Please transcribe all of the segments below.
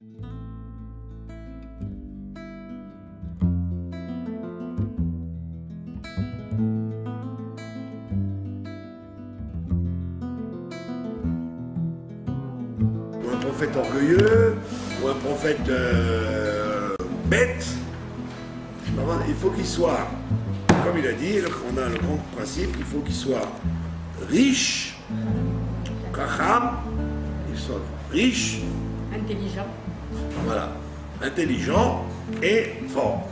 Ou un prophète orgueilleux, ou un prophète bête. Il faut qu'il soit, comme il a dit, on a le grand principe, il faut qu'il soit riche, kacham, qu'il soit riche, intelligent. Voilà, intelligent et fort.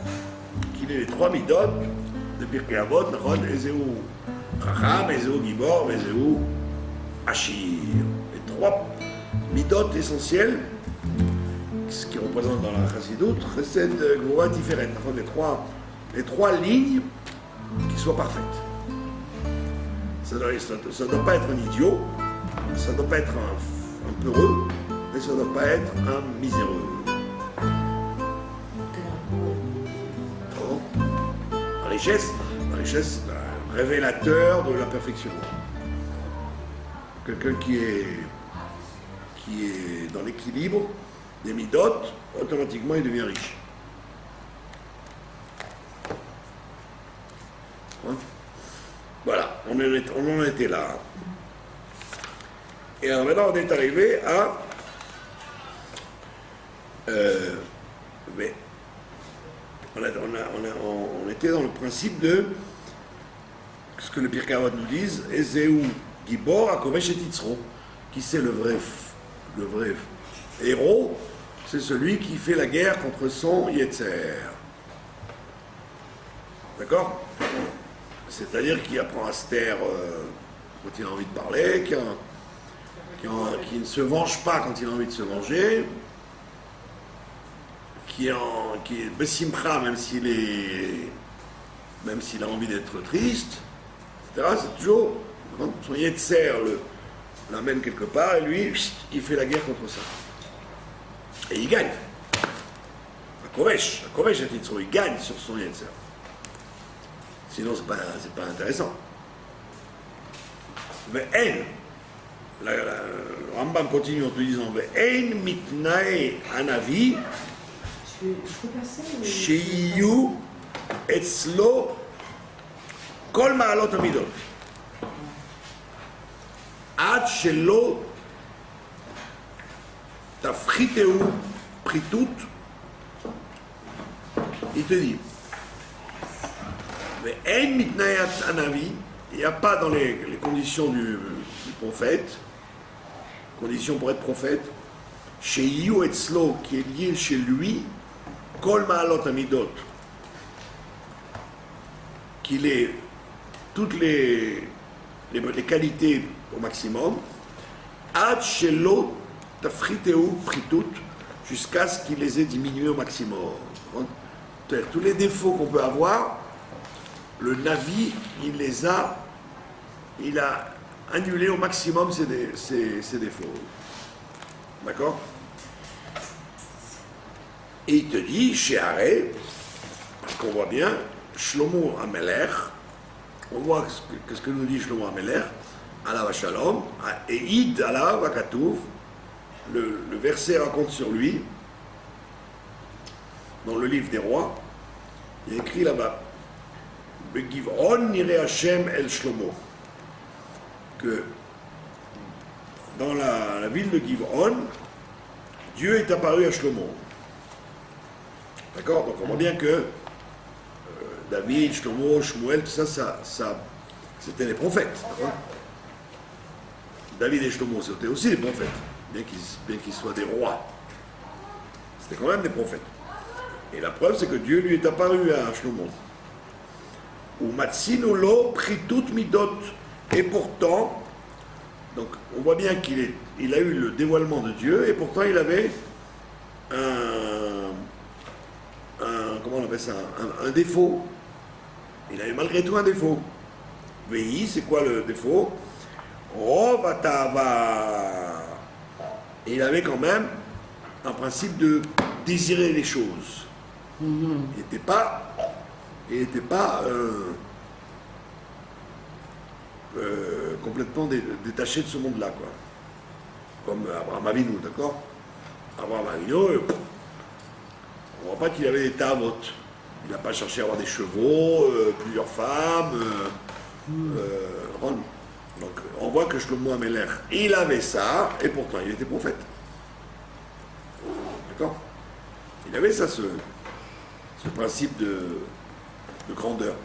Qu'il ait les trois midot de Pirkei Avot, Nachon, Ezeu Chacham, Ezeu Gibor, Ezeu Ashir. Les trois midot essentielles, ce qui représente dans la Chassidut, Chesed, Gvura, Tiferet. Les trois lignes qui soient parfaites. Ça ne doit pas être un idiot, ça ne doit pas être un peureux, et ça ne doit pas être un miséreux. La richesse, c'est un révélateur de la perfection. Quelqu'un qui est dans l'équilibre des midot, automatiquement il devient riche. Voilà, on en était là. Et alors maintenant on est arrivé à mais on était dans le principe de ce que le Pirkei Avot nous dit, Ezeu Gibor Akovesh et Yitzro, qui c'est le vrai héros, c'est celui qui fait la guerre contre son Yetzer. D'accord? C'est-à-dire qui apprend à se taire quand il a envie de parler, qui ne se venge pas quand il a envie de se venger, qui est Bessimcha même s'il a envie d'être triste, etc. C'est toujours son Yetzer l'amène quelque part et lui, il fait la guerre contre ça. Et il gagne. À Koresh et Yitzro, il gagne sur son Yetzer. Sinon, c'est pas intéressant. Ve'en, le Rambam continue en te disant Ve'en mitnae anavi sheyu etzlo kol ma'alot hamidot ad shelo tafriteu pritut. Il te dit mais ein mitnayat anavi, il n'y a pas dans les conditions du prophète, conditions pour être prophète, chez Yu Etzlo, qui est lié chez lui, Kol Ma'alot Amidot, qu'il ait toutes les qualités au maximum, Ad Shelo Tafriteu Pritut, jusqu'à ce qu'il les ait diminués au maximum. Tous les défauts qu'on peut avoir, le Navi, il a annulé au maximum ses défauts. D'accord? Et il te dit, chez Haré, parce qu'on voit bien, Shlomo Amelech, on voit ce que nous dit Shlomo Amelech, Alav Shalom, et Id Alav Akatouv, le verset raconte sur lui, dans le livre des rois, il est écrit là-bas, Begivron niré Hashem el Shlomo, que dans la ville de Givron, Dieu est apparu à Shlomo. D'accord? Donc on voit bien que David, Shlomo, Shmuel, tout ça c'était les prophètes. David et Shlomo, c'était aussi des prophètes, bien qu'ils soient des rois. C'était quand même des prophètes. Et la preuve, c'est que Dieu lui est apparu à Shlomo. Ou Matsinulo Pritut Midot. Et pourtant, donc on voit bien qu'il a eu le dévoilement de Dieu, et pourtant il avait comment on appelle ça, un défaut. Il avait malgré tout un défaut. VI, c'est quoi le défaut? Rovatava. Et il avait quand même un principe de désirer les choses. Il n'était pas complètement détaché de ce monde-là, quoi. Comme Abraham Avinu, d'accord? Abraham Avinu, on voit pas qu'il avait des tavotes. Il n'a pas cherché à avoir des chevaux, plusieurs femmes. Donc on voit que Shlomo Amelech, il avait ça, et pourtant il était prophète. D'accord? Il avait ça, ce principe de grandeur.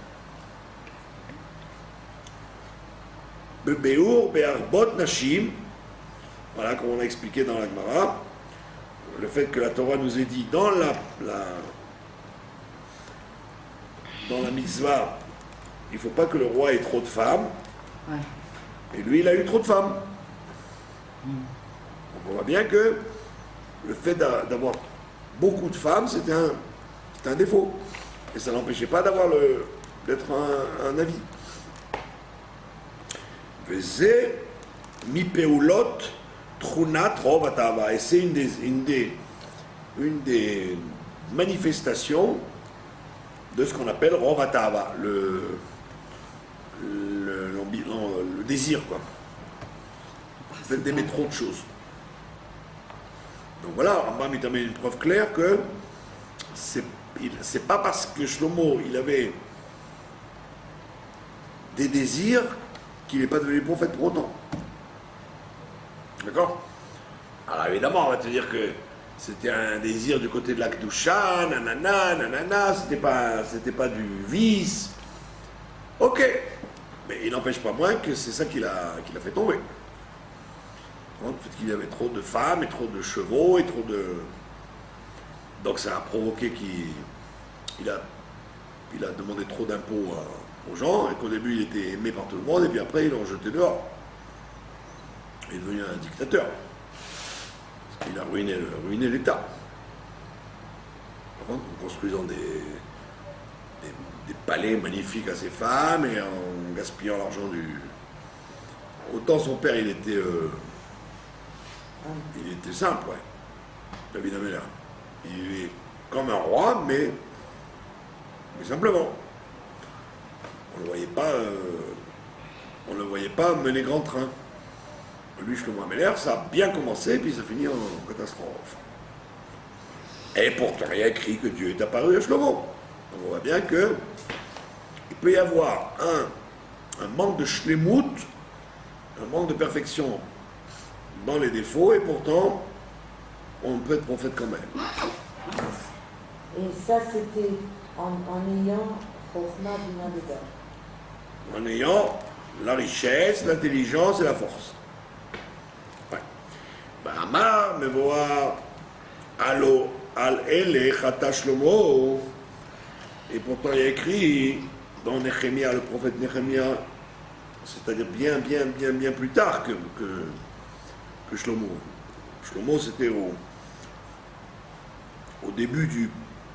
Beur, Be'arbot Nashim, voilà comme on a expliqué dans la Gemara, le fait que la Torah nous ait dit dans la mitzvah, il ne faut pas que le roi ait trop de femmes, ouais. Et lui il a eu trop de femmes. Donc on voit bien que le fait d'avoir beaucoup de femmes, c'était un défaut. Et ça n'empêchait pas d'être un avis. Vezé mi peulot trunat rov atava. Et c'est une des manifestations de ce qu'on appelle rov atava, le désir, quoi. Le fait d'aimer trop de choses. Donc voilà, Rambam il amène une preuve claire que c'est pas parce que Shlomo il avait des désirs qu'il n'est pas devenu prophète pour autant. D'accord? Alors évidemment, on va te dire que c'était un désir du côté de la Kedusha, nanana, c'était pas du vice. Ok, mais il n'empêche pas moins que c'est ça qui l'a fait tomber. Le fait qu'il y avait trop de femmes et trop de chevaux et trop de... Donc ça a provoqué qu'il a demandé trop d'impôts aux gens, et qu'au début il était aimé par tout le monde, et puis après ils l'ont jeté dehors. Il est devenu un dictateur. Parce qu'il a ruiné l'État. En construisant des palais magnifiques à ses femmes et en gaspillant l'argent du... Autant son père il était simple, ouais. David Ameller. Il vivait comme un roi, mais simplement. On ne le voyait pas mener grand train. Lui, Shlomo Ameller, ça a bien commencé, puis ça finit en catastrophe. Et pourtant, il y a écrit que Dieu est apparu à Shlomo. On voit bien que il peut y avoir un manque de shlemut, un manque de perfection dans les défauts, et pourtant, on peut être prophète quand même. Et ça, c'était en ayant Chokhmah Bina Deda. En ayant la richesse, l'intelligence et la force. Ouais. Amar mevoa alo al ele chata Shlomo. Et pourtant, il y a écrit dans Néhémia, le prophète Néhémia, c'est-à-dire bien plus tard que Shlomo. Shlomo, c'était au début du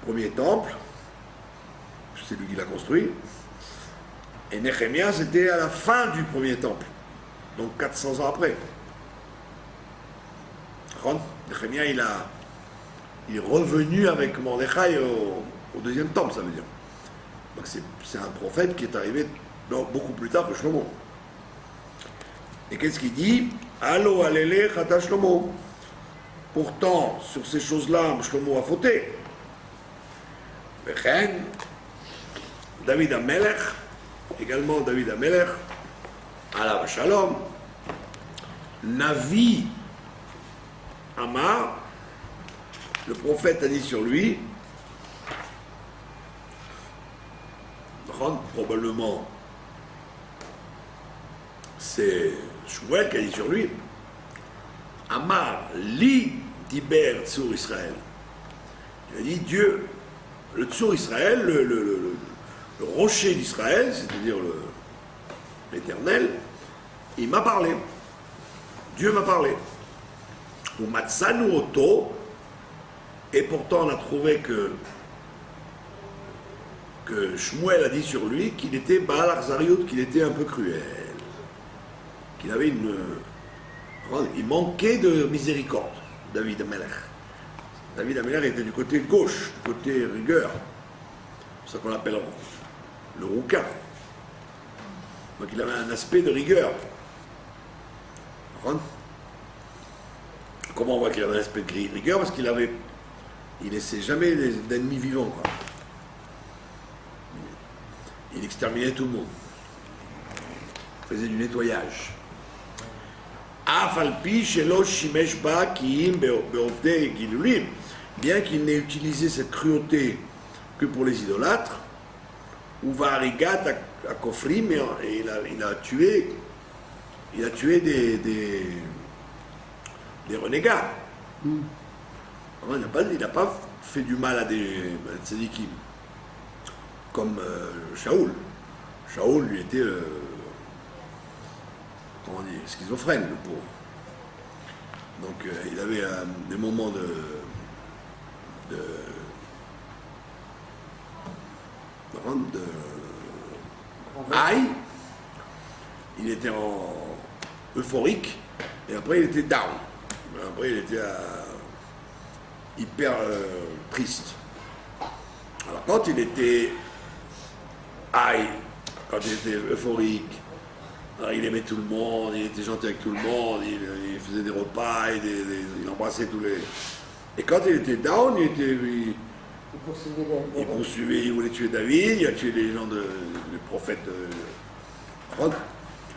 premier temple, c'est lui qui l'a construit, et Néhémia, c'était à la fin du premier temple, donc 400 ans après. Néhémia, il est revenu avec Mordechai au deuxième temple, ça veut dire. Donc c'est un prophète qui est arrivé beaucoup plus tard que Shlomo. Et qu'est-ce qu'il dit? Allo alele chata Shlomo. Pourtant, sur ces choses-là, Shlomo a fauté. Vechen, David Amelech, également David Amelech, alav shalom, Navi Amar, le prophète a dit sur lui, probablement c'est Shmuel qui a dit sur lui, Amar li diber Tsur Israël. Il a dit Dieu, le Tsur Israël, le rocher d'Israël, c'est-à-dire l'Éternel, il m'a parlé. Dieu m'a parlé. Ou Matsanu Oto, et pourtant on a trouvé que Shmuel a dit sur lui qu'il était Baal Arzariut, qu'il était un peu cruel, qu'il avait il manquait de miséricorde, David Amelech. David Amelech était du côté gauche, du côté rigueur. C'est ça qu'on appelle le rouquin. Donc il avait un aspect de rigueur. Comment on voit qu'il avait un esprit de rigueur? Parce qu'il laissait jamais d'ennemis vivants, quoi. Il exterminait tout le monde. Il faisait du nettoyage. Bien qu'il n'ait utilisé cette cruauté que pour les idolâtres, ou Varigat à Kofrim, et il a tué des renégats. Il n'a pas fait du mal à des tzadikim, comme Shaoul. Shaoul, lui, était comment dire, schizophrène, le pauvre. Donc il avait des moments de high, il était euphorique, et après il était down. Après il était hyper triste. Alors quand il était high, quand il était euphorique, alors, il aimait tout le monde, il était gentil avec tout le monde, il faisait des repas, il embrassait tous les... Et quand il était down, il poursuivait, il voulait tuer David, il a tué les gens les prophètes de...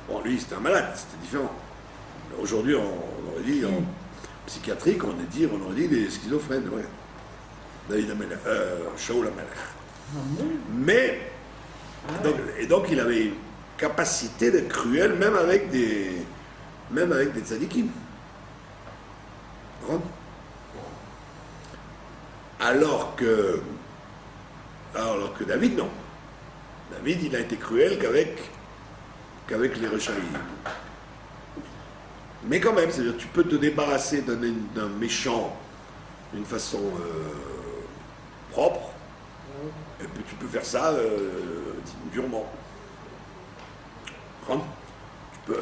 Bon, lui, c'était un malade, c'était différent. Aujourd'hui, on aurait dit, en psychiatrique, on aurait dit des schizophrènes, ouais. David Amelech, Shaoul Amelech. Mais, donc il avait une capacité d'être cruel, même avec des tzadikim. Alors que David, non. David, il a été cruel qu'avec les Rechaïm. Mais quand même, c'est-à-dire tu peux te débarrasser d'un méchant d'une façon propre, et puis tu peux faire ça durement. Tu peux...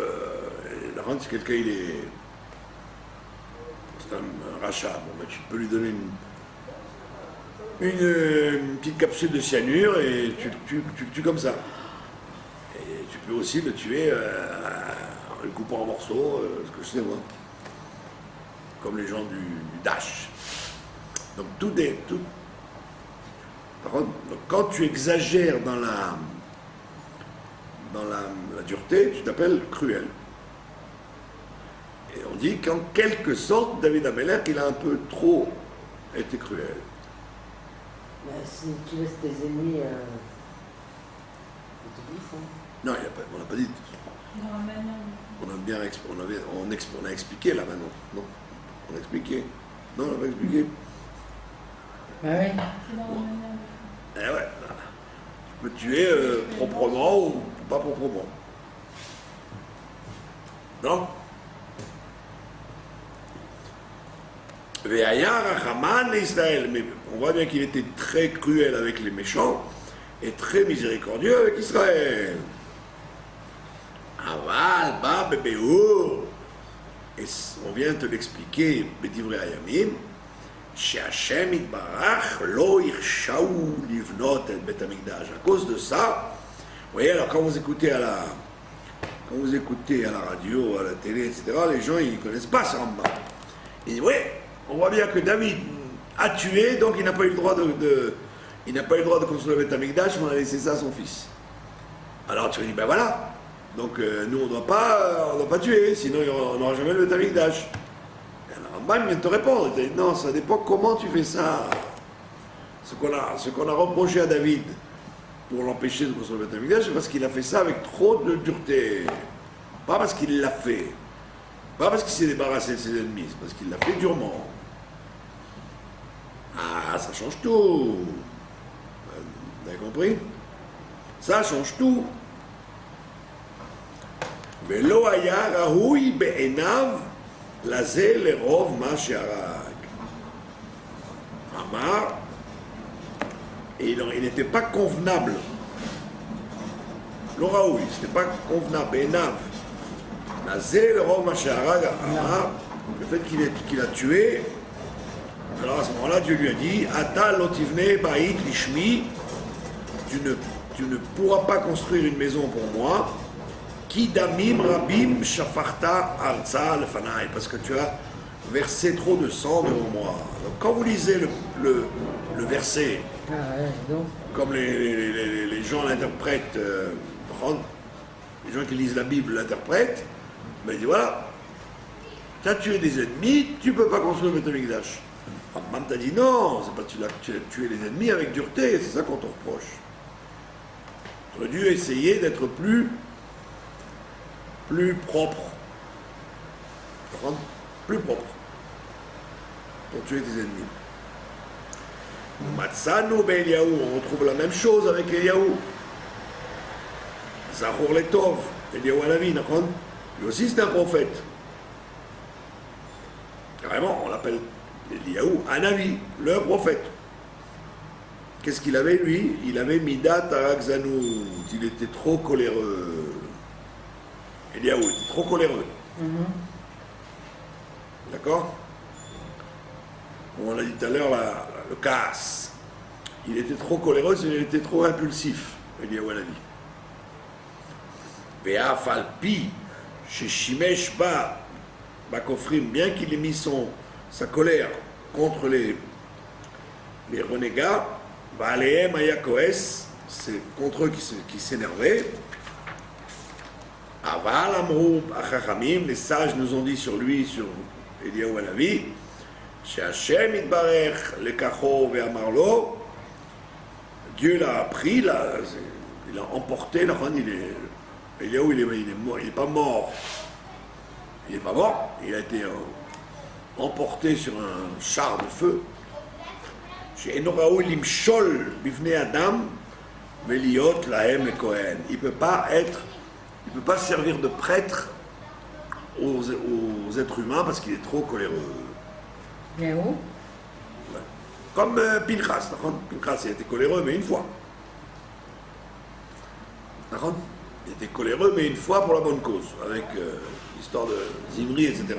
si quelqu'un c'est un rachat, bon, ben, tu peux lui donner une petite capsule de cyanure et tu le tues comme ça. Et tu peux aussi le tuer en le coupant en morceaux, ce que je sais moi. Comme les gens du Daesh. Donc Par contre, quand tu exagères dans la dureté, tu t'appelles cruel. Et on dit qu'en quelque sorte, David Amelech, il a un peu trop été cruel. Mais si tu laisses tes ennemis, non, on n'a pas dit. On a expliqué là maintenant. Non, on a expliqué. Non, on n'a pas expliqué. Ah oui. Eh ouais. Tu peux tuer proprement ou pas proprement. Non? Israël, mais on voit bien qu'il était très cruel avec les méchants et très miséricordieux avec Israël. Aval, ba, bebeur. Et on vient te l'expliquer, Bedivrei Hayamim, שהשם יתברך לא ירשהו לבנות את בית המקדש. À cause de ça, vous voyez, alors quand vous écoutez à la radio, à la télé, etc., les gens, ils ne connaissent pas ça en bas. Ils disent, oui, on voit bien que David a tué, donc il n'a pas eu le droit de construire le Beit HaMikdash, mais on a laissé ça à son fils. Alors tu dis, ben voilà, donc nous on ne doit pas tuer, sinon on n'aura jamais le Beit HaMikdash. Rambam vient te répondre, il dit, non, ça dépend comment tu fais ça. Ce qu'on a reproché à David pour l'empêcher de construire le Beit HaMikdash, c'est parce qu'il a fait ça avec trop de dureté. Pas parce qu'il l'a fait. Pas parce qu'il s'est débarrassé de ses ennemis, c'est parce qu'il l'a fait durement. Ah, ça change tout. Vous avez compris? Ça change tout. Velo haya rahui be'enav laze lerov ma she'arag. Amar, et il n'était pas convenable. Lo rahui, c'était pas convenable. Be'enav laze lerov ma she'arag. Amar, le fait qu'il a tué. Alors à ce moment-là, Dieu lui a dit, Ata lotivne ba'it lishmi, tu ne pourras pas construire une maison pour moi, Ki damim rabim shafarta arza lefanai, parce que tu as verser trop de sang devant moi. Donc, quand vous lisez le verset, Ah ouais, donc. comme les gens l'interprètent, les gens qui lisent la Bible l'interprètent, ben ils disent voilà, tu as tué des ennemis, tu ne peux pas construire le Beth Amikdash. Rambam t'a dit non, c'est pas tu as tué les ennemis avec dureté, c'est ça qu'on te reproche. Tu aurais dû essayer d'être plus propre. Plus propre. Pour tuer tes ennemis. Matsano ben Eliaou, on retrouve la même chose avec Eliaou. Zahor Letov, Eliaou Hanavi, lui aussi c'est un prophète. Carrément, on l'appelle Eliaou Hanavi, le prophète. Qu'est-ce qu'il avait lui? Il avait Midat Arakzanout, il était trop coléreux. Eliaou était trop coléreux. D'accord? On l'a dit tout à l'heure, le casse. Il était trop coléreux, il était trop impulsif, Eliaou Hanavi. Véa Falpi, chez Shimesh Ba, Bakofrim, bien qu'il ait mis sa colère contre les renégats, Baalehem Ayakoes, c'est contre eux qui s'énervaient. Aval Amrou Achachamim, les sages nous ont dit sur lui, sur Eliaou Hanavi, chez Hachem Itbarech, le Kacho et Amarlo, Dieu l'a pris, il l'a emporté, Eliaou il est mort, il n'est pas mort. Il n'est pas mort, il a été emporté sur un char de feu. Chez Enoraou Limshol, Bifne Adam, Meliot Lahem le Kohen. Il ne peut pas servir de prêtre aux êtres humains parce qu'il est trop coléreux. Mais où? Ouais. Comme Pinchas. Pinchas, il était coléreux, mais une fois. D'accord? Il était coléreux, mais une fois pour la bonne cause, avec l'histoire de Zimri, etc.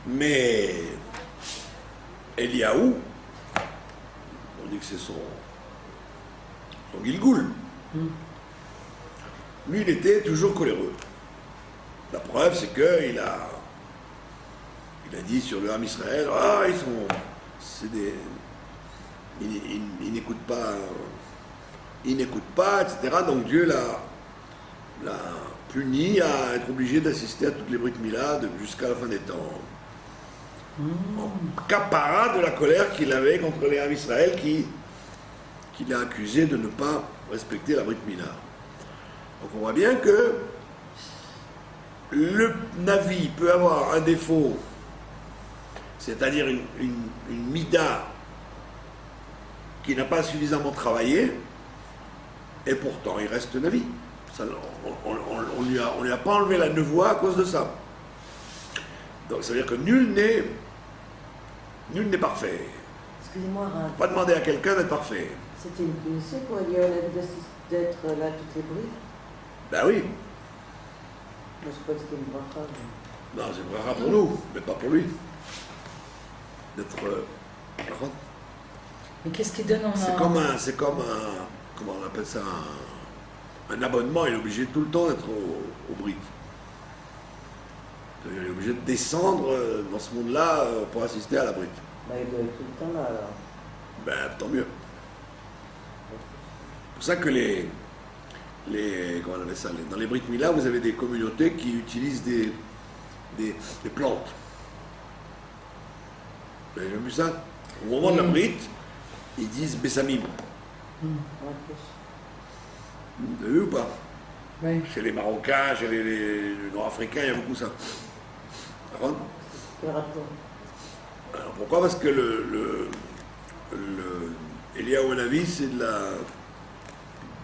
Mais Eliaou, on dit que c'est son Gilgoul. Lui, il était toujours coléreux. La preuve, c'est qu'il a dit sur le Ham Israël, ils n'écoutent pas, etc. Donc Dieu l'a puni à être obligé d'assister à toutes les Brit Mila jusqu'à la fin des temps. En capara de la colère qu'il avait contre les Ham Israël qui l'a accusé de ne pas respecter la Brit Mila. Donc on voit bien que le Navi peut avoir un défaut, c'est-à-dire une mida qui n'a pas suffisamment travaillé, et pourtant il reste Navi. Ça, on lui a pas enlevé la nevoie à cause de ça. Donc ça veut dire que nul n'est parfait. Excusez-moi, On ne peut pas demander à quelqu'un d'être parfait. c'était une punition pour Eliaou Hanavi d'être là toutes les brides? Ben oui. Moi, je crois que c'était une bracha. Non, c'est une bracha pour nous, mais pas pour lui. D'être... Mais qu'est-ce qui donne en c'est comme un, comment on appelle ça, un abonnement. Il est obligé tout le temps d'être au Brit. Il est obligé de descendre dans ce monde-là pour assister à la Brit. Bah, il doit être tout le temps là, alors. Ben, tant mieux. C'est pour ça que comment on appelle ça, dans les Brit Mila, vous avez des communautés qui utilisent des plantes. Vous avez jamais vu ça? Au moment de la Brit, ils disent Bessamim. Ok. Vous avez vu ou pas? Ouais. Chez les Marocains, chez les Nord-Africains, il y a beaucoup ça. D'accord? Le rapport. Alors pourquoi? Parce que le Eliaou Hanavi, c'est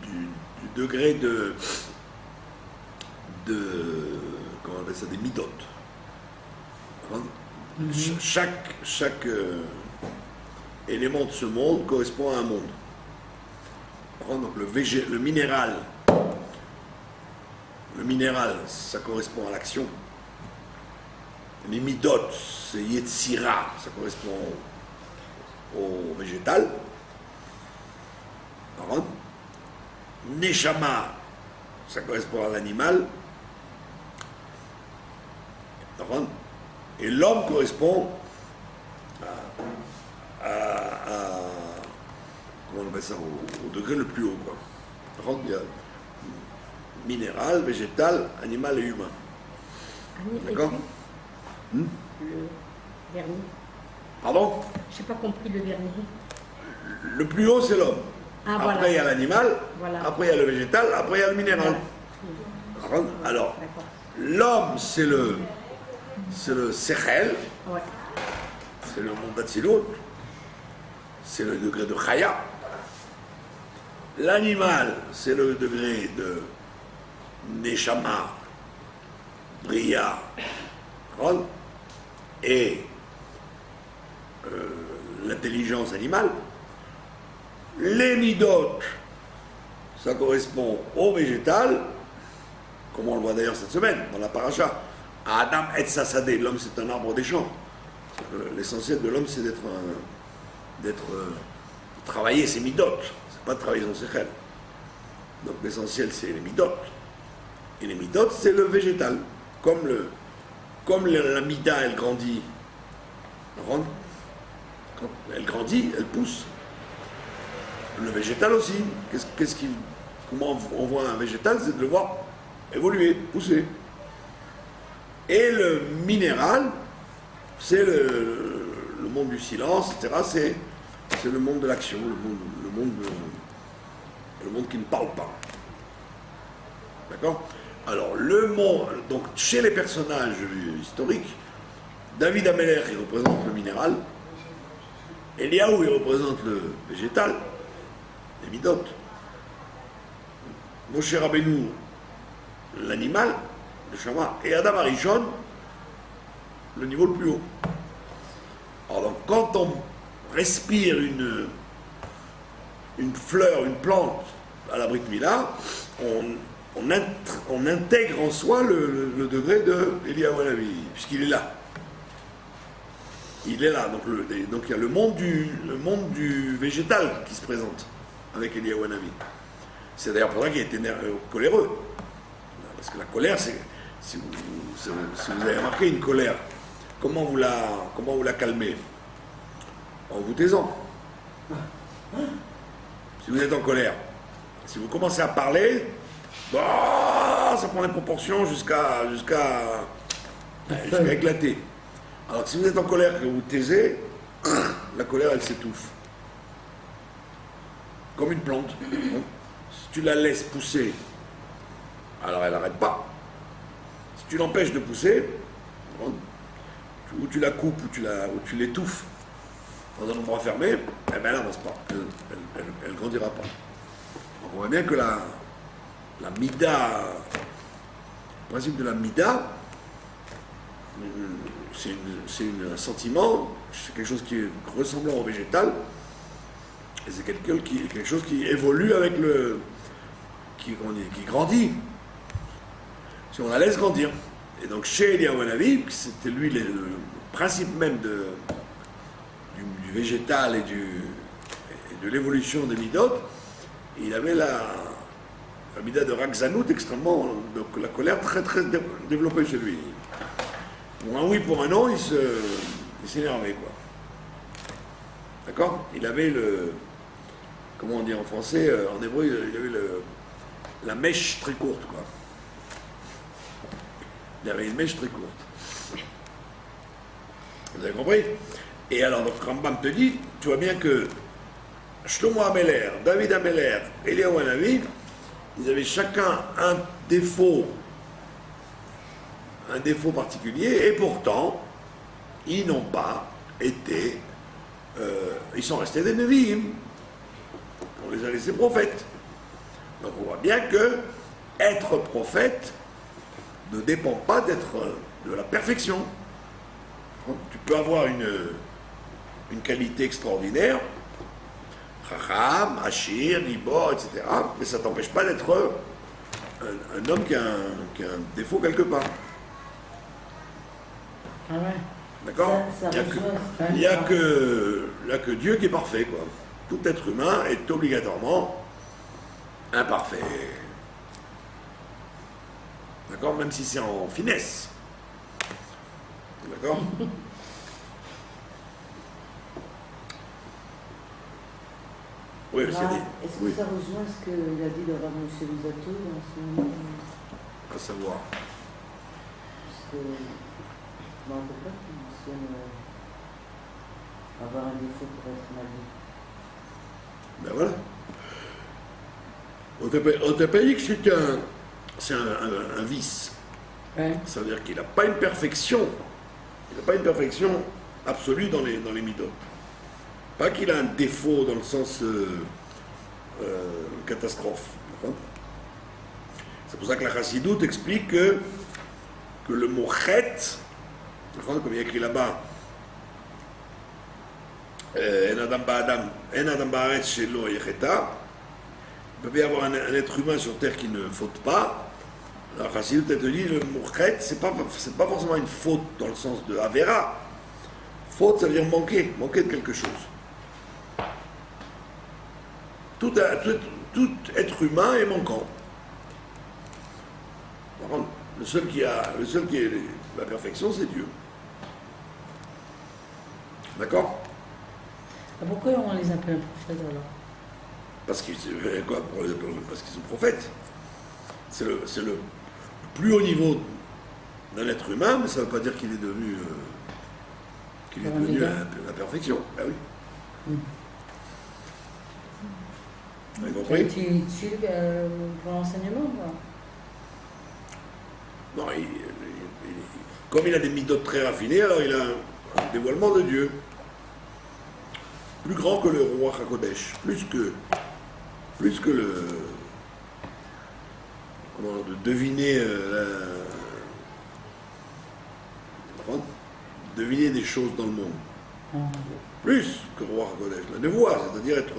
du degré de comment on appelle ça, des midot. Chaque élément de ce monde correspond à un monde. Donc le minéral, ça correspond à l'action. Les midot, c'est Yetzira, ça correspond au végétal. Neshama, ça correspond à l'animal. Et l'homme correspond comment on appelle ça, au degré le plus haut, quoi. Par contre, il y a minéral, végétal, animal et humain. D'accord? Le dernier. Pardon? Je n'ai pas compris le dernier. Le plus haut, c'est l'homme. Ah, Après, voilà. il y a l'animal, Voilà. après, il y a le végétal, après, il y a le minéral. Voilà. Alors, D'accord. l'homme, c'est le sechel, Ouais. c'est le monde d'Atsilut, c'est le degré de Chaya. L'animal, c'est le degré de Neshama, Bria, et l'intelligence animale. Les midot, ça correspond au végétal, comme on le voit d'ailleurs cette semaine dans la paracha. Adam et Sassadeh, l'homme c'est un arbre des champs. L'essentiel de l'homme c'est d'être travailler ses midot, c'est pas de travailler son sechel. Donc l'essentiel c'est les midot. Et les midot c'est le végétal. Comme la mida elle grandit, quand elle grandit, elle pousse. Le végétal aussi. Comment on voit un végétal, c'est de le voir évoluer, pousser. Et le minéral, c'est le monde du silence, etc. C'est le monde de l'action, le monde qui ne parle pas. D'accord? Alors, le monde, donc chez les personnages historiques, David Ameller, il représente le minéral, Eliaou, il représente le végétal, les midot. Moshe Rabbeinu, l'animal, le Shama, et Adam Arishon, le niveau le plus haut. Alors donc, quand on respire une fleur, une plante à la Brit Mila, on intègre en soi le degré de Eliyahu Hanavi, puisqu'il est là. Il est là, donc il y a le monde du végétal qui se présente avec Eliyahu Hanavi. C'est d'ailleurs pour ça qu'il était coléreux. Parce que la colère, c'est, si vous avez remarqué une colère, comment vous la calmez? En vous taisant. Si vous êtes en colère, si vous commencez à parler, ça prend des proportions jusqu'à éclater. Alors que si vous êtes en colère et que vous taisez, la colère elle s'étouffe. Comme une plante. Si tu la laisses pousser, alors elle n'arrête pas. Si tu l'empêches de pousser, ou tu la coupes, ou tu l'étouffes dans un endroit fermé, eh bien elle n'avance pas. Elle ne grandira pas. Donc on voit bien que la mida, le principe de la mida, c'est un sentiment, c'est quelque chose qui est ressemblant au végétal, et c'est quelque chose qui évolue avec qui grandit, si on la laisse grandir. Et donc chez Eliyahu Hanavi, c'était lui le principe même du végétal et de l'évolution des midot, il avait la mida de Rakzanout extrêmement, donc la colère très très développée chez lui. Pour un oui, pour un non, il s'énervait, quoi. D'accord? Il avait comment on dit en français, en hébreu, il avait la mèche très courte, quoi. Il avait une mèche très courte. Vous avez compris? Et alors, donc, Rambam te dit, tu vois bien que Shlomo Ameller, David Ameller et Eliyahu Hanavi, ils avaient chacun un défaut particulier, et pourtant, ils n'ont pas été, ils sont restés des Nevi'im. On les a laissés prophètes. Donc on voit bien que être prophète ne dépend pas d'être de la perfection. Tu peux avoir une qualité extraordinaire, Chacham, Ashir, Libor, etc., mais ça ne t'empêche pas d'être un homme qui a un défaut quelque part. Ah ouais. D'accord? Ça Il n'y a que Dieu qui est parfait, quoi. Tout être humain est obligatoirement imparfait. D'accord? Même si c'est en finesse. D'accord? Oui, Là, c'est dit. est-ce que Oui, ça rejoint ce qu'il a dit le Rav Moshe Luzzatto en ce moment? à savoir. Puisque je ne me rappelle pas qu'il mentionne avoir un défaut pour être mal vu. Ben voilà. On t'a pas dit que c'est un vice. Ouais. Ça veut dire qu'il n'a pas une perfection. Il n'a pas une perfection absolue dans les midot. Pas qu'il a un défaut dans le sens catastrophe. D'accord. C'est pour ça que la Chassidoute explique que le mot chet, comme il y a écrit là-bas, En Adam Ba'aretz Shelo Yecheta, il peut y avoir un être humain sur terre qui ne faute pas. La Chassidoute te dit le mot chet, c'est pas forcément une faute dans le sens de Avera. Faute, ça veut dire manquer de quelque chose. Tout être humain est manquant. Par contre, le seul qui est la perfection, c'est Dieu. D'accord? Pourquoi on les appelle prophètes alors? Parce qu'ils sont prophètes. C'est le plus haut niveau d'un être humain, mais ça ne veut pas dire qu'il est devenu la perfection. Ah oui. Vous avez compris? Tu utilises pour l'enseignement ou pas? Non, comme il a des méthodes très raffinées, alors il a un dévoilement de Dieu. Plus grand que le roi Hakodesh. Plus que le. Comment de deviner. Deviner des choses dans le monde. Plus que le roi Hakodesh. La névoie, c'est-à-dire être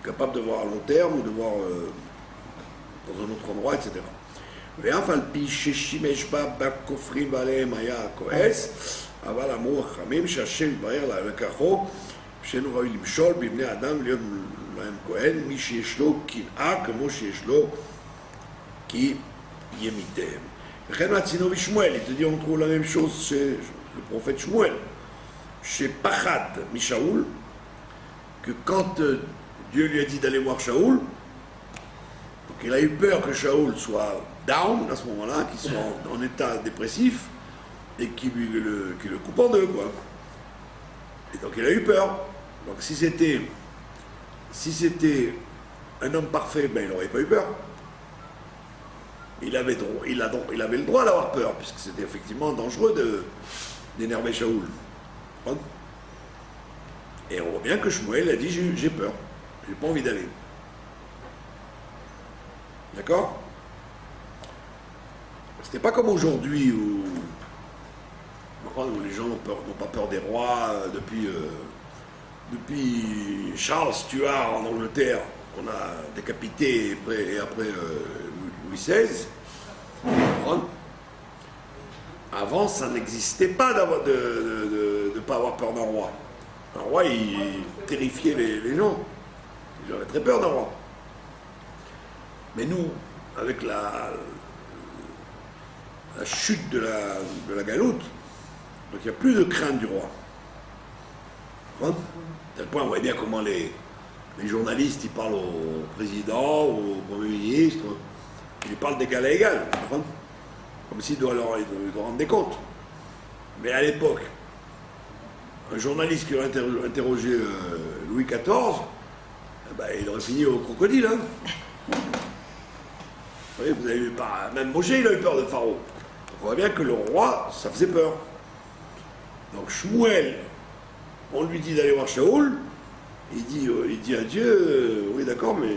capable de voir à long terme ou de voir dans un autre endroit, etc. ואף על פי ששימש בה בכופרים ועליהם היה הכועס, אבל אמרו החכמים שהשם יתברר להם לכחו, שאינו ראוי למשול בבני אדם ולהיות להם כהן, מי שיש לו קנאה כמו שיש לו כי ימיתיהם. וכן מהצינו בשמואל, il te dit on trouve la même chose chez le prophète Shmuel, שפחד משאול, que quand Dieu lui a dit d'aller voir Shaoul, donc il a eu peur que Shaoul soit down à ce moment-là, qu'il soit en état dépressif et qu'il le coupe en deux, quoi. Et donc il a eu peur. Donc si c'était un homme parfait, ben il n'aurait pas eu peur. Il avait le droit d'avoir peur, puisque c'était effectivement dangereux d'énerver Shaoul. Et on voit bien que Shmuel a dit j'ai peur, j'ai pas envie d'aller. D'accord? C'était pas comme aujourd'hui où les gens n'ont pas peur des rois depuis Charles Stuart en Angleterre, qu'on a décapité et après Louis XVI. Avant, ça n'existait pas de ne pas avoir peur d'un roi. Un roi, il terrifiait les gens. Ils avaient très peur d'un roi. Mais nous, avec la chute de la galoute, donc il n'y a plus de crainte du roi. À tel point, on voit bien comment les journalistes, ils parlent au président ou au premier ministre, ils parlent d'égal à égal, comme s'ils doivent leur rendre des comptes. Mais à l'époque, un journaliste qui aurait interrogé Louis XIV, il aurait fini au crocodile. Hein. Vous voyez, vous avez eu même Moshe, il a eu peur de Pharaon. On voit bien que le roi, ça faisait peur. Donc Shmuel, on lui dit d'aller voir Shaoul, il dit à Dieu, oui d'accord, mais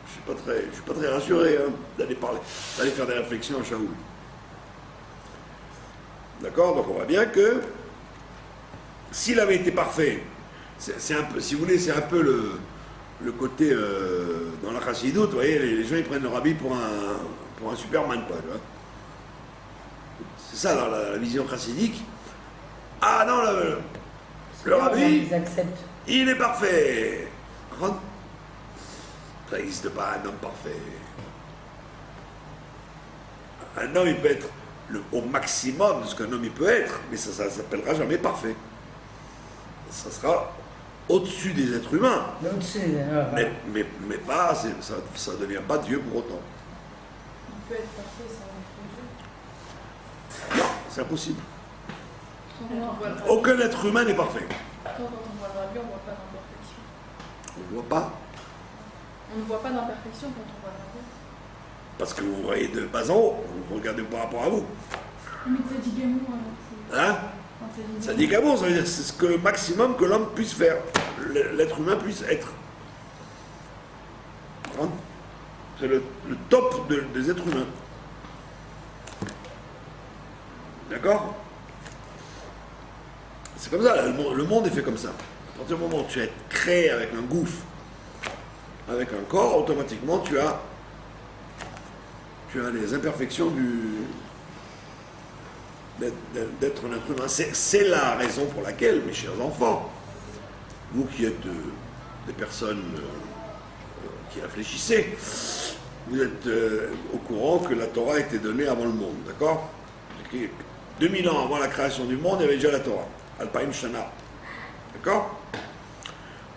je suis pas très rassuré d'aller faire des réflexions à Shaoul. D'accord? Donc on voit bien que s'il avait été parfait, c'est un peu, si vous voulez, c'est un peu le côté dans la chassidoute, vous voyez, les gens ils prennent le rabbi pour un Superman, quoi. Tu vois. C'est ça dans la vision chassidique. Ah non, le rabbi, il est parfait. Ça n'existe pas un homme parfait. Un homme, il peut être au maximum de ce qu'un homme il peut être, mais ça ne s'appellera jamais parfait. Ça sera au-dessus des êtres humains. Au-dessus, Mais pas, ça ne devient pas Dieu pour autant. Il peut être parfait sans être Dieu. Non, c'est impossible. Quand on voit le rabbi, Aucun être humain n'est parfait. quand on voit le rabbi, on ne voit pas d'imperfection. On ne voit pas, On ne voit pas d'imperfection quand on voit le rabbi. parce que vous voyez de bas en haut, vous regardez par rapport à vous. Mais ça dit Gamou, Hein? Ça dit qu'à bon, ça veut dire que c'est ce que le maximum que l'homme puisse faire, l'être humain puisse être. C'est le top des êtres humains. D'accord? C'est comme ça, le monde est fait comme ça. À partir du moment où tu es créé avec un gouffre, avec un corps, automatiquement tu as les imperfections d'être un être humain. C'est la raison pour laquelle, mes chers enfants, vous qui êtes des personnes qui réfléchissez, vous êtes au courant que la Torah a été donnée avant le monde, d'accord? 2000 ans avant la création du monde, il y avait déjà la Torah, Alpaim Shana, d'accord?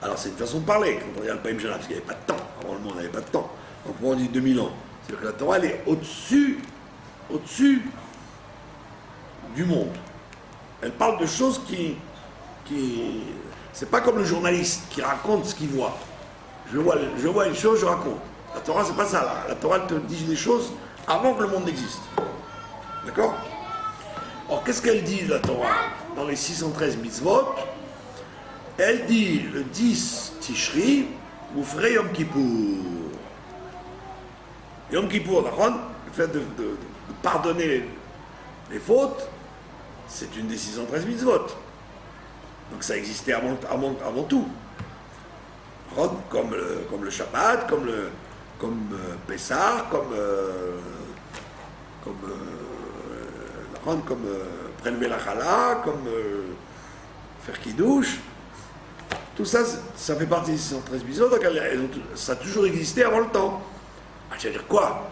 Alors c'est une façon de parler, quand on dit Alpaim Shana, parce qu'il n'y avait pas de temps, avant le monde, il n'y avait pas de temps. Donc on dit 2000 ans. C'est-à-dire que la Torah, elle est au-dessus du monde. Elle parle de choses qui c'est pas comme le journaliste qui raconte ce qu'il voit. Je vois une chose, je raconte. La Torah, c'est pas ça. Là. La Torah, elle te dit des choses avant que le monde n'existe. D'accord? Or, qu'est-ce qu'elle dit, la Torah, dans les 613 mitzvot? Elle dit, le 10 Tishri, vous ferez Yom Kippour. Yom Kippour, d'accord? Le fait de pardonner les fautes, c'est une des 613 mitzvot. Donc ça existait avant tout. Comme le Shabbat, comme Pessah, comme prélever la chala, comme faire kiddush. Tout ça, ça fait partie des 613 mitzvot, donc ça a toujours existé avant le temps. Ah, tu vas dire quoi?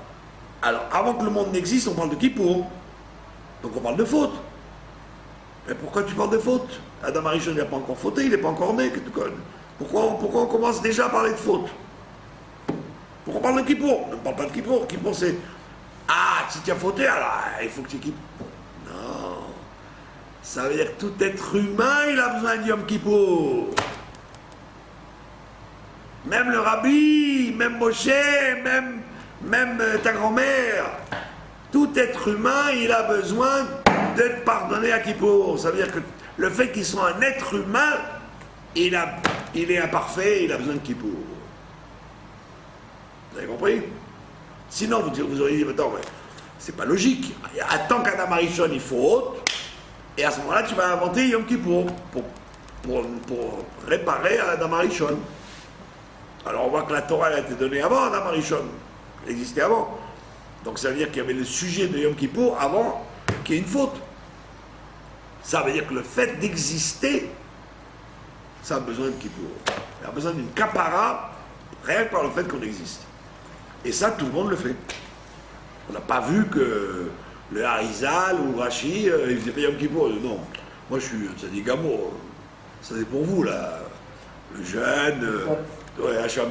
Alors, avant que le monde n'existe, on parle de Kippour. Donc on parle de faute. Mais pourquoi tu parles de faute? Adam Arishon n'a pas encore fauté, il n'est pas encore né. Pourquoi on commence déjà à parler de faute? Pourquoi on parle de Kippour? On ne parle pas de Kippour. Kippour, c'est... Ah, si tu as fauté, alors il faut que tu Kippour. Non. Ça veut dire que tout être humain, il a besoin de Yom Kippour. Même le rabbi, même Moshe, même ta grand-mère. Tout être humain, il a besoin d'être pardonné à Kippour. Ça veut dire que le fait qu'il soit un être humain, il est imparfait, il a besoin de Kippour. Vous avez compris? Sinon, vous auriez dit, attends, mais c'est pas logique. Attends qu'Adam Arishon il faute, et à ce moment-là, tu vas inventer Yom Kippour pour réparer Adam Arishon. Alors on voit que la Torah elle a été donnée avant Adam Arishon. Elle existait avant. Donc ça veut dire qu'il y avait le sujet de Yom Kippour avant qu'il y ait une faute. Ça veut dire que le fait d'exister, ça a besoin de Kippour. Il a besoin d'une kapara, rien que par le fait qu'on existe. Et ça, tout le monde le fait. On n'a pas vu que le Harizal ou Rashi, ils faisaient pas Yom Kippour. Non, moi je suis, ça dit Gamour. Ça c'est pour vous là. Le jeune, Hacham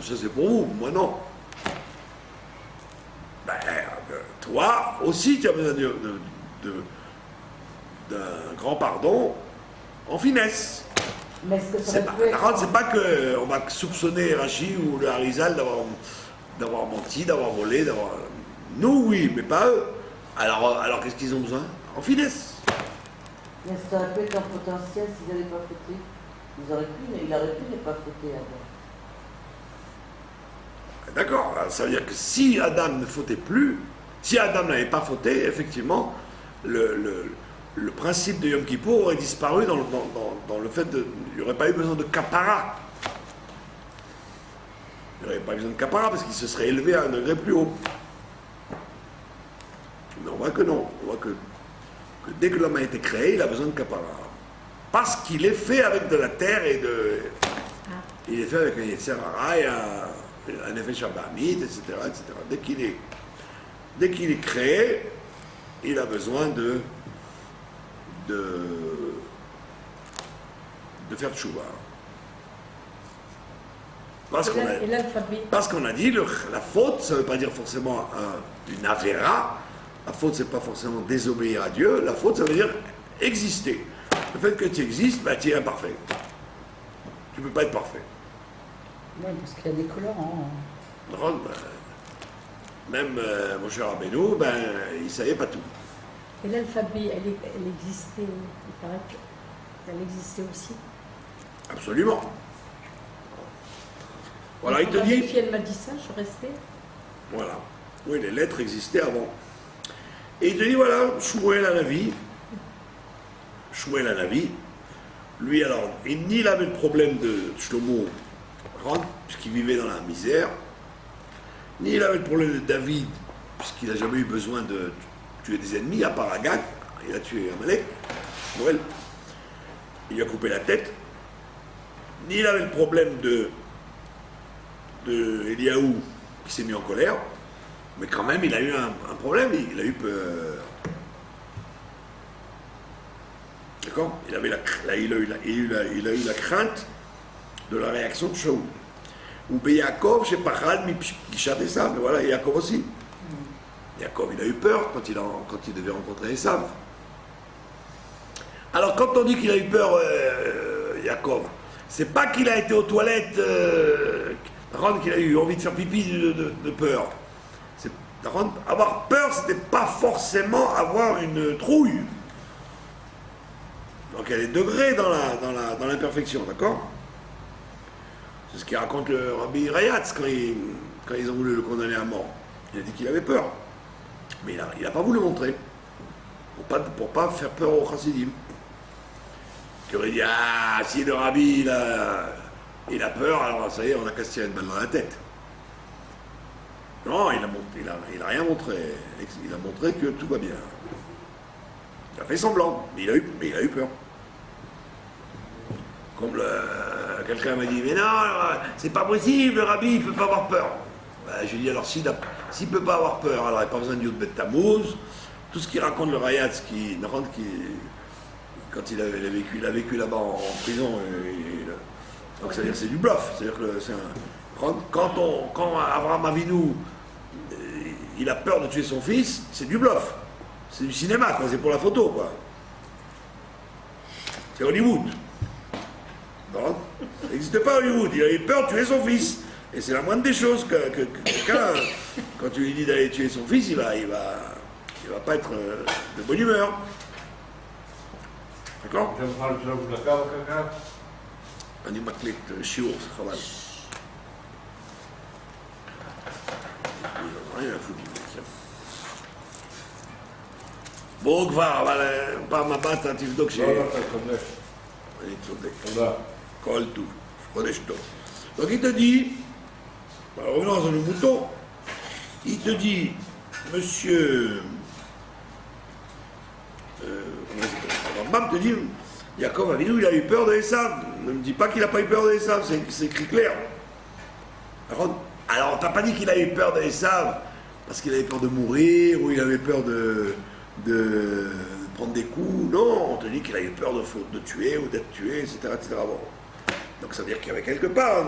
ça c'est pour vous, moi non. Ben, toi aussi tu as besoin d'un grand pardon en finesse. Mais est-ce que ça aurait pu être... C'est pas qu'on va soupçonner Rachi ou le Harizal d'avoir menti, d'avoir volé, d'avoir... Nous oui, mais pas eux. Alors qu'est-ce qu'ils ont besoin? En finesse. Mais ça aurait pu être un potentiel s'ils n'avaient pas fauté. Il aurait pu ne pas fauter avant. D'accord, ça veut dire que si Adam ne fautait plus, si Adam n'avait pas fauté, effectivement, le principe de Yom Kippour aurait disparu dans le fait de... Il n'y aurait pas eu besoin de kapara. Il n'y aurait pas eu besoin de kapara parce qu'il se serait élevé à un degré plus haut. Mais on voit que non. On voit que dès que l'homme a été créé, il a besoin de kapara. Parce qu'il est fait avec de la terre et de... Il est fait avec un Yetzer Hara et un effet Shabbat, etc., etc. Dès qu'il est créé, il a besoin de faire tchouva. Parce qu'on a dit, la faute, ça ne veut pas dire forcément une avéra. La faute, c'est pas forcément désobéir à Dieu. La faute, ça veut dire exister. Le fait que tu existes, bah, tu es imparfait. Tu ne peux pas être parfait. Oui, parce qu'il y a des colorants. Même mon cher Rabbeinu, ben, il ne savait pas tout. Et l'alphabet, elle existait, il paraît qu'elle existait aussi. Absolument. Voilà, il te dit. Puis elle m'a dit ça, je suis restée. Voilà. Oui, les lettres existaient avant. Et il te dit, voilà, Shmuel Hanavi. Shmuel Hanavi. Lui, alors, il avait le problème de Shlomo, puisqu'il vivait dans la misère, ni il avait le problème de David, puisqu'il n'a jamais eu besoin de tuer des ennemis, à part Agag. Il a tué Amalek, Shmuel. Il lui a coupé la tête. Ni il avait le problème de Eliaou, qui s'est mis en colère, mais quand même, il a eu un problème, il a eu peur. D'accord? Il a eu la crainte de la réaction de Shaoul. Ou Yaakov, chez Pachad, Mishat Esav, mais voilà, Yaakov aussi. Yaakov, il a eu peur quand il devait rencontrer Esav. Alors, quand on dit qu'il a eu peur, Yaakov, c'est pas qu'il a été aux toilettes, qu'il a eu envie de faire pipi de peur. Avoir peur, c'était pas forcément avoir une trouille. Donc il y a des degrés dans l'imperfection, d'accord? C'est ce qu'il raconte le Rabbi Rayatz quand ils ont voulu le condamner à mort. Il a dit qu'il avait peur. Mais il n'a pas voulu le montrer. Pour pas faire peur aux chassidim. Qui aurait dit, ah, si le Rabbi il a peur, alors ça y est, on a qu'à se tirer une balle dans la tête. Non, il a rien montré. Il a montré que tout va bien. Il a fait semblant, mais il a eu peur. Comme quelqu'un m'a dit, mais non, c'est pas possible, le Rabbi, il ne peut pas avoir peur. Ben, je lui ai dit, alors s'il ne peut pas avoir peur, alors il n'a pas besoin de Yud Bet Tammuz. Tout ce qu'il raconte le Rayatz, quand il a vécu là-bas en prison, donc c'est-à-dire que c'est du bluff. C'est-à-dire que quand Abraham Avinu, il a peur de tuer son fils, c'est du bluff. C'est du cinéma, quoi. C'est pour la photo, quoi. C'est Hollywood. Non, ça n'existe pas Hollywood. Il a eu peur de tuer son fils. Et c'est la moindre des choses que quelqu'un, quand tu lui dis d'aller tuer son fils, il va pas être de bonne humeur. D'accord? אני מקליט שיעור, זה חבל. בואו כבר, אבל פעם הבאה תבדוק ש... לא, אתה צודק. אני צודק. תודה. כל טוב, חודש טוב. Donc il te dit, revenons dans le mouton, il te dit, monsieur... Rambam te dit, Yaakov Avinu, il a eu peur de Esav. Ne me dis pas qu'il n'a pas eu peur de Esav, c'est écrit clair. Alors on t'a pas dit qu'il a eu peur de Esav parce qu'il avait peur de mourir ou il avait peur de prendre des coups. Non, on te dit qu'il a eu peur de tuer ou d'être tué, etc. Bon. Donc ça veut dire qu'il y avait quelque part,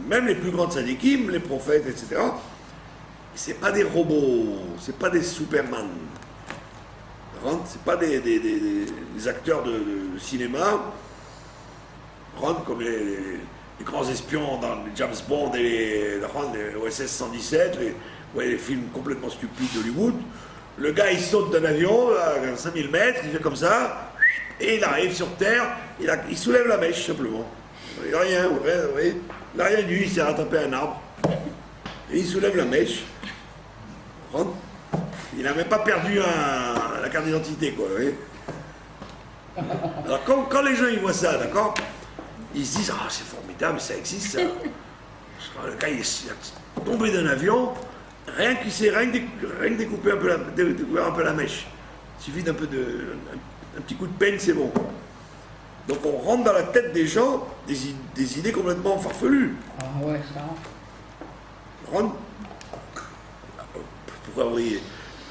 même les plus grands tzadikim, les prophètes, etc., c'est pas des robots, c'est pas des Superman. C'est pas des acteurs de cinéma comme les grands espions dans les James Bond et les OSS 117, les films complètement stupides d'Hollywood. Le gars il saute d'un avion à 5000 mètres, il fait comme ça, et il arrive sur Terre, il soulève la mèche simplement. Il n'a rien, il n'a rien dû, il s'est rattrapé à un arbre, et il soulève la mèche. Il n'a même pas perdu la carte d'identité, quoi. Oui. Alors quand les gens ils voient ça, d'accord, ils se disent, ah c'est formidable, ça existe ça. Le gars il est tombé d'un avion, rien que découper un peu la mèche. Il suffit d'un petit coup de peine, c'est bon. Donc on rentre dans la tête des gens des idées complètement farfelues. Ah ouais, ça. Pourquoi vous riez?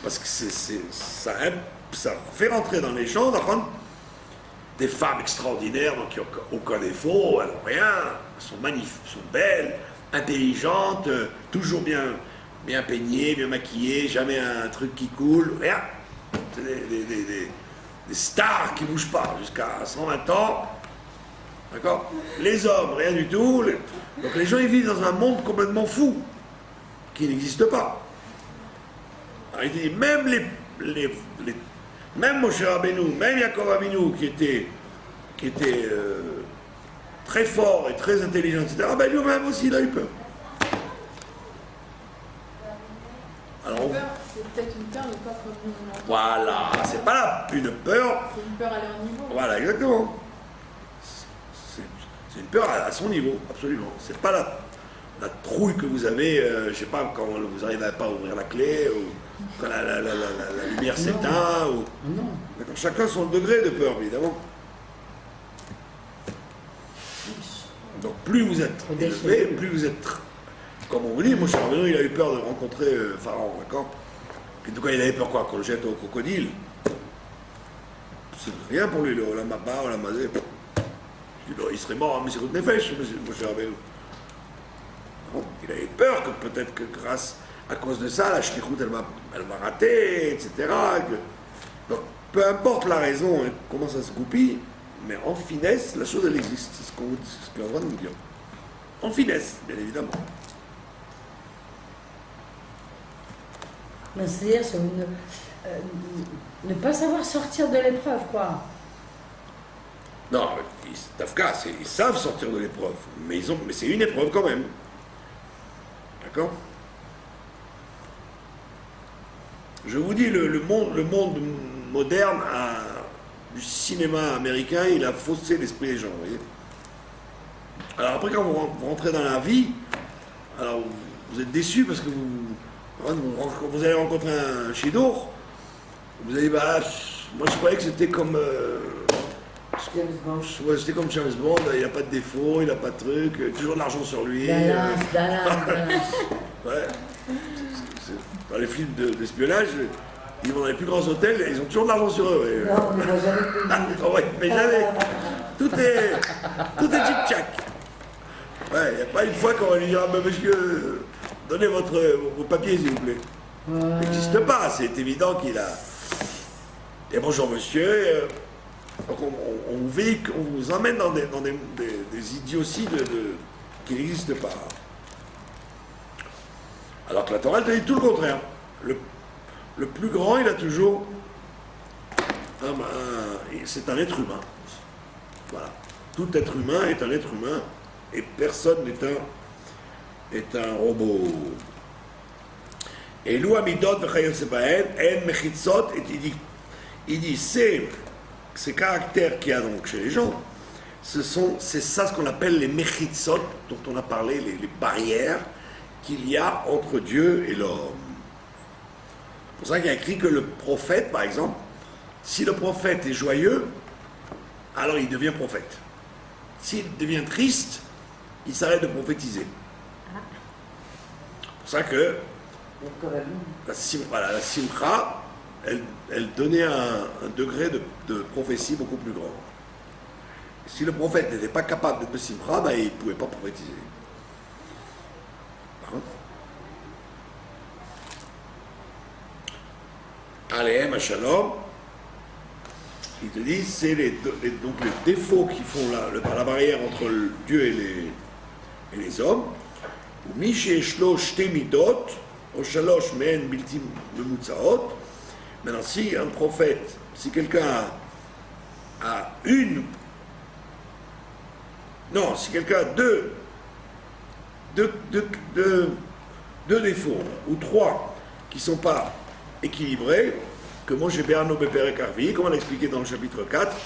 parce que ça fait rentrer dans les gens des femmes extraordinaires, donc qui n'ont aucun défaut, elles n'ont rien, elles sont magnifiques, sont belles, intelligentes, toujours bien peignées, bien maquillées, jamais un truc qui coule, rien. C'est des stars qui ne bougent pas jusqu'à 120 ans. D'accord? Les hommes, rien du tout. Donc les gens, ils vivent dans un monde complètement fou, qui n'existe pas. Alors il dit, même même Moshe Rabbeinu, même Yaakov Avinu, qui était très fort et très intelligent, etc., ben lui-même aussi, il a eu peur. Alors, C'est peut-être une peur, mais pas comme nous on l'entend. voilà, c'est pas là une peur. C'est une peur à leur niveau. Voilà, exactement. C'est une peur à son niveau, absolument. C'est pas la trouille que vous avez, je sais pas, quand vous n'arrivez pas à ouvrir la clé, ou quand la lumière s'éteint. Non. D'accord, chacun son degré de peur, évidemment. Donc plus vous êtes élevé, plus vous êtes... Comme on vous dit, mon cher Rabbeinu, il a eu peur de rencontrer Pharaon, d'accord? En tout cas, il avait peur quoi? Qu'on le jette au crocodile? C'est rien pour lui, le Olam Haba, Olam Hazé. Il serait mort à Messirut Nefesh, mon cher Rabbeinu. Il avait peur que peut-être que grâce, à cause de ça, la shlichut, elle m'a raté, etc. Donc, peu importe la raison, hein, comment ça se goupille, mais en finesse, la chose, elle existe. C'est ce qu'on est en train de nous dire. En finesse, bien évidemment. C'est-à-dire ne pas savoir sortir de l'épreuve, quoi. Non, Dafka, ils savent sortir de l'épreuve, mais c'est une épreuve quand même. D'accord? Je vous dis, le monde moderne du cinéma américain, il a faussé l'esprit des gens, vous voyez. Alors après, quand vous rentrez dans la vie, alors vous êtes déçus parce que vous allez rencontrer un chidour, vous allez bah, moi je croyais que c'était comme James Bond. ouais, c'était comme James Bond, il n'a pas de défaut, il n'a pas de truc, toujours de l'argent sur lui. Dallas. Ouais. Dans les films d'espionnage, ils vont dans les plus grands hôtels et ils ont toujours de l'argent sur eux. Ouais. Non, on ne va jamais payer. Ah, ouais, mais jamais. Tout est tchic-tchac. Ouais, il n'y a pas une fois qu'on va lui dire, ah, monsieur, donnez vos papiers s'il vous plaît. Ça n'existe pas, c'est évident qu'il a... Et bonjour monsieur, donc on vous emmène dans des idioties qui n'existent pas. Alors que la Torah, elle te dit tout le contraire. Le plus grand, il a toujours... c'est un être humain. Voilà. Tout être humain est un être humain et personne est un robot. Et Lou Amidot v'chayot sebaen en mechitzot, et il dit ces caractères qu'il y a donc chez les gens, c'est ça ce qu'on appelle les mechitzot, dont on a parlé, les barrières qu'il y a entre Dieu et l'homme. C'est pour ça qu'il y a écrit que le prophète, par exemple, si le prophète est joyeux, alors il devient prophète. S'il devient triste, il s'arrête de prophétiser. C'est pour ça que la simcha, elle donnait un degré de prophétie beaucoup plus grand. Si le prophète n'était pas capable d'être de simcha, ben, il ne pouvait pas prophétiser. Allez, ma shalom, il te dit, c'est donc les défauts qui font la barrière entre Dieu et les hommes. Maintenant, si un prophète, si quelqu'un a si quelqu'un a deux défauts, ou trois, qui ne sont pas équilibrés, que moi j'ai Berno Beperek Arvi, comme on l'a expliqué dans le chapitre 4,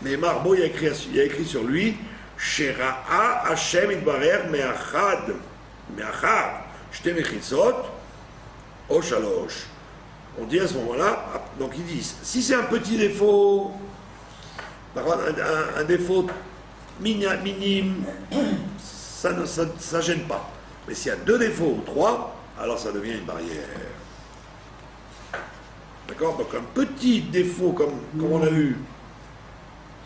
mais Marbo, il a écrit sur lui, Shera'a Hashem Itbarer Me'achad Shte Mechitzot O Shalosh. On dit à ce moment-là, donc ils disent, si c'est un petit défaut, par contre, un défaut minime, ça ne gêne pas. Mais s'il y a deux défauts ou trois, alors ça devient une barrière. D'accord? Donc un petit défaut, comme on a vu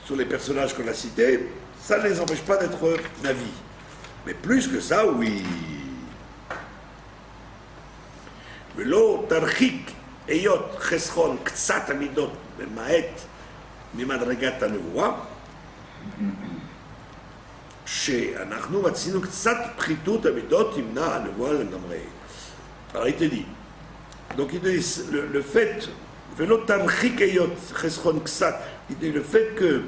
sur les personnages qu'on a cités, ça ne les empêche pas d'être navis. Mais plus que ça, oui. Velo tarchik eyot cheschon ktsat amidot bemaet mimadregat הנבואה, שאנחנו מצינו קצת פחיתות המידות תמנע הנבואה לגמרי. Alors il te dit, donc il te dit le fait, ולא תרחיק היות חסכון קצת, il te dit le fait que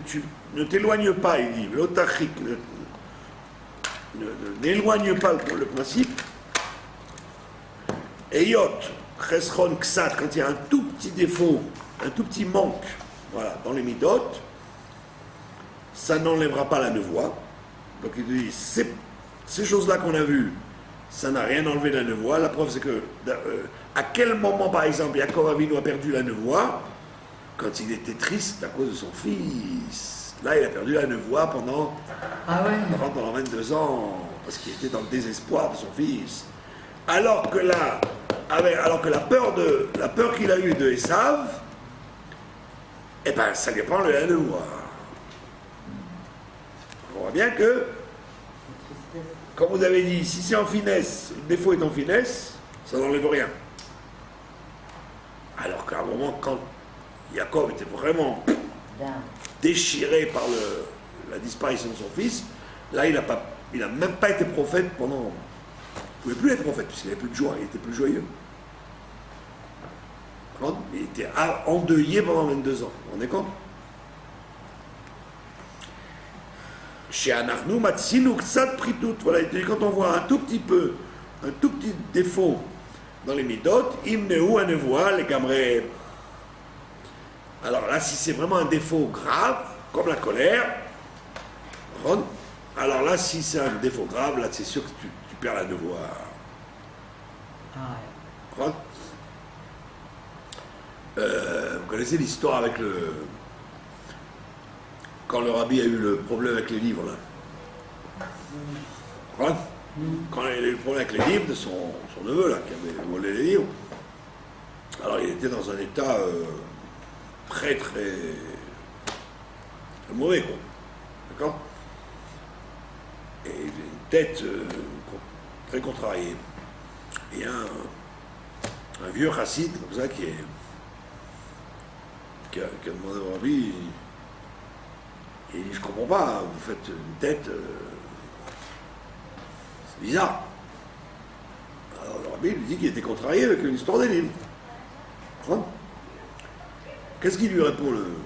tu ne t'éloignes pas, il dit, ולא תרחיק, n'éloigne pas le principe, היות חסכון קצת, quand il y a un tout petit défaut, un tout petit manque, voilà, dans les midot, ça n'enlèvera pas la nevoie. Donc il te dit, ces choses-là qu'on a vues, ça n'a rien enlevé de la nevoie. La preuve, c'est que, à quel moment, par exemple, Yaakov Avinu a perdu la nevoie? Quand il était triste à cause de son fils. Là, il a perdu la nevoie pendant 22 ans, parce qu'il était dans le désespoir de son fils. Alors que là, alors que la peur qu'il a eue de Esav, eh ben, ça lui a pas enlevé la nevoie. On voit bien que, comme vous avez dit, si c'est en finesse, le défaut est en finesse, ça n'enlève rien. Alors qu'à un moment, quand Yaakov était vraiment déchiré par la disparition de son fils, là, il n'a même pas été prophète pendant... Il ne pouvait plus être prophète, puisqu'il n'avait plus de joie, il était plus joyeux. Il était endeuillé pendant 22 ans. Vous vous rendez compte? Voilà, quand on voit un tout petit défaut dans les midot, imneu à nevoa, les gamré. Alors là, si c'est vraiment un défaut grave, comme la colère, alors là, si c'est un défaut grave, là, c'est sûr que tu perds la nevoa. Vous connaissez l'histoire avec quand le rabbi a eu le problème avec les livres, là. Quand il a eu le problème avec les livres de son neveu, là, qui avait volé les livres, alors il était dans un état très mauvais, quoi. D'accord? Et il avait une tête très contrariée. Et il y a un vieux chassid, comme ça, qui a demandé au rabbi. Et je comprends pas, vous faites une tête, c'est bizarre. Alors le rabbi lui dit qu'il était contrarié avec une histoire des livres. Qu'est-ce qu'il lui répond, le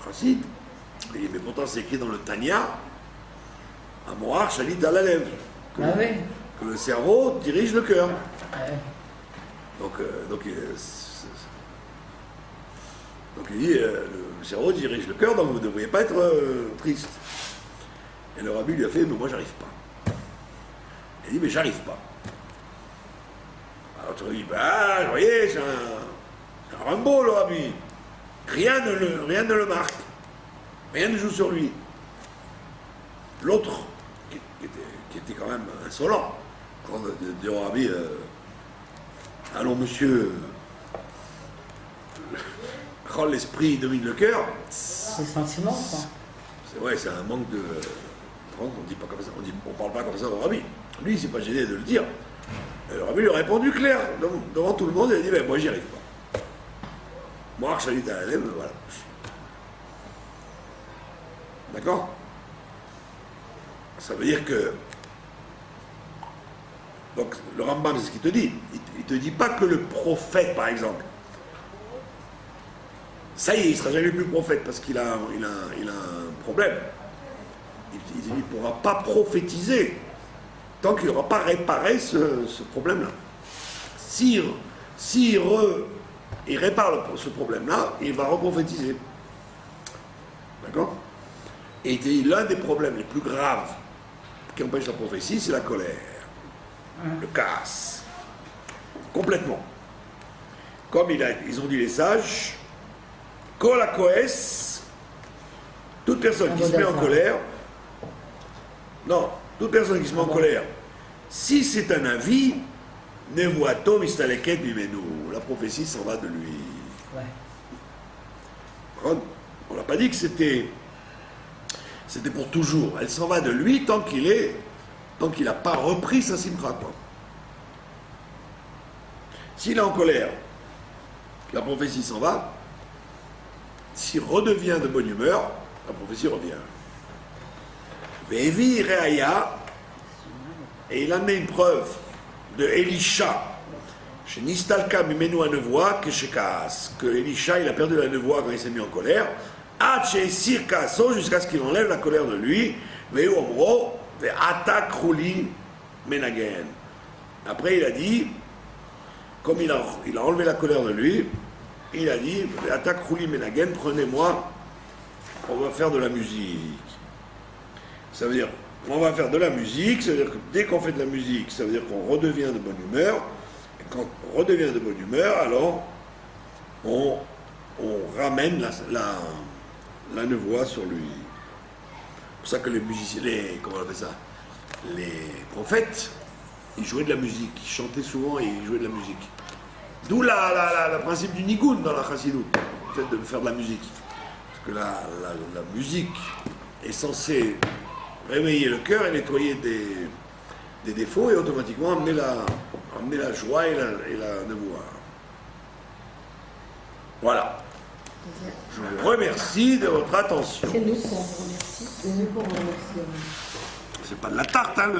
chassid? Il dit, mais pourtant c'est écrit dans le Tanya, à Moar, Shalit à la lèvre, que le cerveau dirige le cœur. Donc il dit, le cerveau dirige le cœur, donc vous ne devriez pas être triste. Et le rabbi lui a fait, mais moi j'arrive pas. Il dit, mais j'arrive pas. Alors tu lui dis, bah, vous voyez, c'est un Rambo, le rabbi. Rien ne le marque. Rien ne joue sur lui. L'autre, qui était quand même insolent, quand dit au rabbi, allons monsieur, quand l'esprit domine le cœur, C'est sentiment, quoi. C'est un manque de... On dit pas comme ça, on parle pas comme ça au rabbi. Lui, il s'est pas gêné de le dire. Et le rabbi lui a répondu clair, devant tout le monde, il a dit, ben, moi j'y arrive pas. Moi, je suis à la lèvre, voilà. D'accord? Ça veut dire que... Donc, le Rambam, c'est ce qu'il te dit. Il te dit pas que le prophète, par exemple, ça y est, il ne sera jamais plus prophète parce qu'il a un problème. Il ne pourra pas prophétiser tant qu'il n'aura pas réparé ce problème-là. S'il répare ce problème-là, il va reprophétiser. D'accord? Et il dit, l'un des problèmes les plus graves qui empêche la prophétie, c'est la colère, le casse. Complètement. Comme ils ont dit les sages, Kol hakoes, toute personne qui se met en colère, toute personne qui se met en colère, si c'est un avis, Nevuato mistaleket mimenu. La prophétie s'en va de lui. Ouais. On n'a pas dit que c'était pour toujours. Elle s'en va de lui tant qu'il n'a pas repris sa simcha, quoi. S'il est en colère, la prophétie s'en va. S'il redevient de bonne humeur, la prophétie revient. Vevi Reaya, et il a amené une preuve de Elisha, chez Nistalka Mimenu à Nevoa, que chez Kaas, que Elisha il a perdu la Nevoa quand il s'est mis en colère, chez Sir Kaaso, jusqu'à ce qu'il enlève la colère de lui, Veu Omro, Ve Atak Rouli Menagen. Après il a dit, comme il a enlevé la colère de lui, il a dit, Ve Atak Rouli Menagen, prenez-moi, on va faire de la musique. Ça veut dire, on va faire de la musique, ça veut dire que dès qu'on fait de la musique, ça veut dire qu'on redevient de bonne humeur. Et quand on redevient de bonne humeur, alors on ramène la nevoie sur lui. C'est pour ça que les musiciens, comment on appelle ça, les prophètes, ils jouaient de la musique, ils chantaient souvent et ils jouaient de la musique. D'où le principe du nigoun dans la chassidoute, le fait de faire de la musique. Parce que la musique est censée réveiller le cœur et nettoyer des défauts et automatiquement amener la joie et la nevoie. Voilà. Je vous remercie de votre attention. C'est nous qu'on vous remercie. C'est nous pour remercier. C'est pas de la tarte, hein,